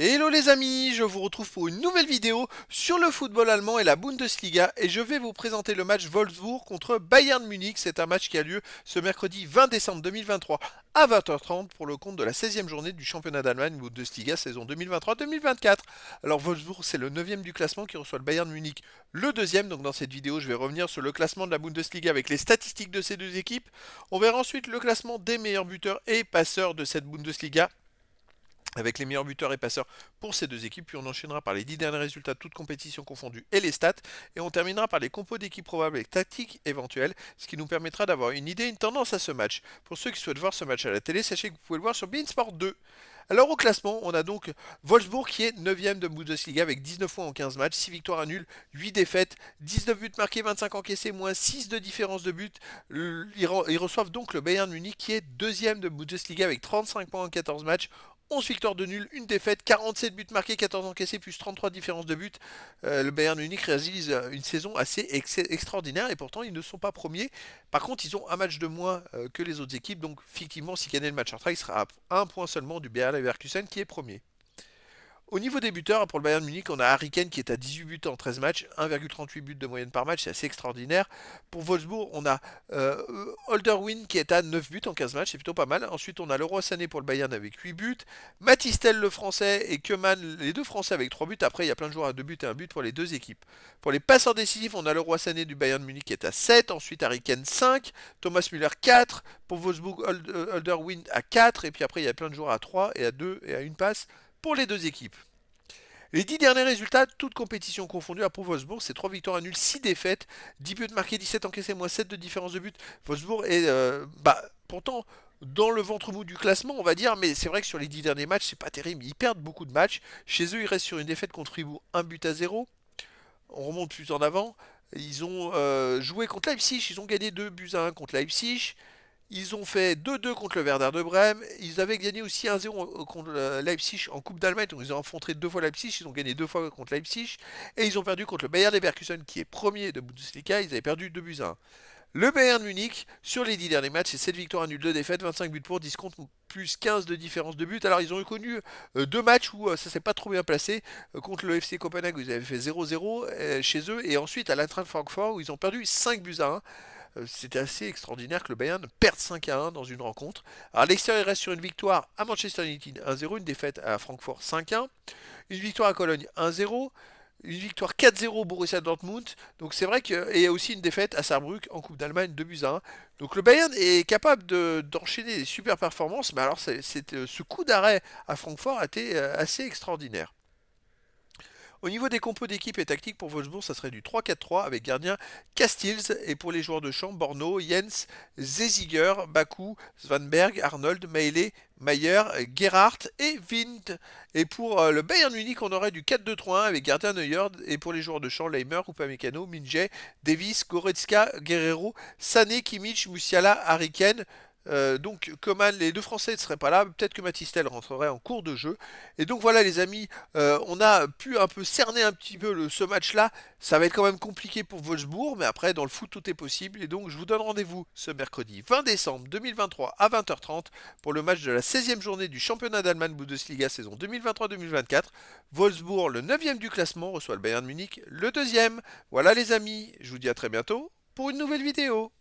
Hello les amis, je vous retrouve pour une nouvelle vidéo sur le football allemand et la Bundesliga et je vais vous présenter le match Wolfsburg contre Bayern Munich. C'est un match qui a lieu ce mercredi 20 décembre 2023 à 20h30 pour le compte de la 16e journée du championnat d'Allemagne Bundesliga saison 2023-2024. Alors Wolfsburg c'est le 9e du classement qui reçoit le Bayern Munich le deuxième. Donc dans cette vidéo je vais revenir sur le classement de la Bundesliga avec les statistiques de ces deux équipes. On verra ensuite le classement des meilleurs buteurs et passeurs de cette Bundesliga avec les meilleurs buteurs et passeurs pour ces deux équipes, puis on enchaînera par les 10 derniers résultats de toutes compétitions confondues et les stats, et on terminera par les compos d'équipes probables et tactiques éventuelles, ce qui nous permettra d'avoir une idée, une tendance à ce match. Pour ceux qui souhaitent voir ce match à la télé, sachez que vous pouvez le voir sur beIN Sport 2. Alors au classement, on a donc Wolfsburg qui est 9ème de Bundesliga avec 19 points en 15 matchs, 6 victoires à nul, 8 défaites, 19 buts marqués, 25 encaissés, moins 6 de différence de but. Ils reçoivent donc le Bayern Munich qui est 2ème de Bundesliga avec 35 points en 14 matchs, 11 victoires de nul, une défaite, 47 buts marqués, 14 encaissés, plus 33 différences de buts. Le Bayern Munich réalise une saison assez extraordinaire et pourtant ils ne sont pas premiers. Par contre, ils ont un match de moins que les autres équipes, donc effectivement, si gagner le match en retrait, il sera à un point seulement du Bayer Leverkusen qui est premier. Au niveau des buteurs, pour le Bayern Munich, on a Harry Kane qui est à 18 buts en 13 matchs, 1,38 buts de moyenne par match, c'est assez extraordinaire. Pour Wolfsburg, on a Holderwin qui est à 9 buts en 15 matchs, c'est plutôt pas mal. Ensuite, on a Leroy Sané pour le Bayern avec 8 buts, Matistel le français et Keman, les deux français avec 3 buts. Après, il y a plein de joueurs à 2 buts et 1 but pour les deux équipes. Pour les passeurs décisifs, on a Leroy Sané du Bayern Munich qui est à 7, ensuite Harry Kane 5, Thomas Müller 4, pour Wolfsburg Holderwin à 4, et puis après, il y a plein de joueurs à 3 et à 2 et à une passe pour les deux équipes. Les 10 derniers résultats, toutes compétitions confondues, pour Wolfsburg, c'est 3 victoires à nul, 6 défaites, 10 buts marqués, 17 encaissés, moins 7 de différence de but. Wolfsburg est pourtant dans le ventre mou du classement, on va dire, mais c'est vrai que sur les 10 derniers matchs, c'est pas terrible. Ils perdent beaucoup de matchs. Chez eux, ils restent sur une défaite contre Fribourg, 1 but à 0. On remonte plus en avant. Ils ont joué contre Leipzig, ils ont gagné 2 buts à 1 contre Leipzig. Ils ont fait 2-2 contre le Werder de Brême. Ils avaient gagné aussi 1-0 contre Leipzig en Coupe d'Allemagne. Donc ils ont affronté 2 fois Leipzig. Ils ont gagné 2 fois contre Leipzig. Et ils ont perdu contre le Bayern Leverkusen qui est premier de Bundesliga. Ils avaient perdu 2 buts à 1. Le Bayern Munich, sur les 10 derniers matchs, c'est 7 victoires, 1 nul, 2 défaites, 25 buts pour, 10 contre, plus 15 de différence de but. Alors ils ont eu connu 2 matchs où ça s'est pas trop bien placé. Contre le FC Copenhague où ils avaient fait 0-0 chez eux. Et ensuite à l'Eintracht Francfort où ils ont perdu 5 buts à 1. C'était assez extraordinaire que le Bayern perde 5-1 dans une rencontre. Alors, à l'extérieur, il reste sur une victoire à Manchester United 1-0, une défaite à Francfort 5-1, une victoire à Cologne 1-0, une victoire 4-0 Borussia Dortmund. Donc c'est vrai qu'il y a aussi une défaite à Saarbrück en Coupe d'Allemagne 2 buts à 1. Donc le Bayern est capable d'enchaîner des super performances, mais alors ce coup d'arrêt à Francfort a été assez extraordinaire. Au niveau des compos d'équipe et tactique pour Wolfsburg, ça serait du 3-4-3 avec gardien Castils et pour les joueurs de champ, Borno, Jens, Zeziger, Baku, Svanberg, Arnold, Meile, Mayer, Gerhardt et Wind. Et pour le Bayern Munich, on aurait du 4-2-3-1 avec gardien Neuer et pour les joueurs de champ, Leimer, Upamecano, Minje, Davis, Goretzka, Guerrero, Sané, Kimmich, Musiala, Harry Kane. Donc, Coman, les deux Français ne seraient pas là. Peut-être que Matistel rentrerait en cours de jeu. Et donc voilà, les amis, on a pu un peu cerner un petit peu ce match-là. Ça va être quand même compliqué pour Wolfsburg, mais après, dans le foot, tout est possible. Et donc, je vous donne rendez-vous ce mercredi 20 décembre 2023 à 20h30 pour le match de la 16e journée du championnat d'Allemagne Bundesliga saison 2023-2024. Wolfsburg, le 9e du classement, reçoit le Bayern Munich, le 2e. Voilà, les amis, je vous dis à très bientôt pour une nouvelle vidéo.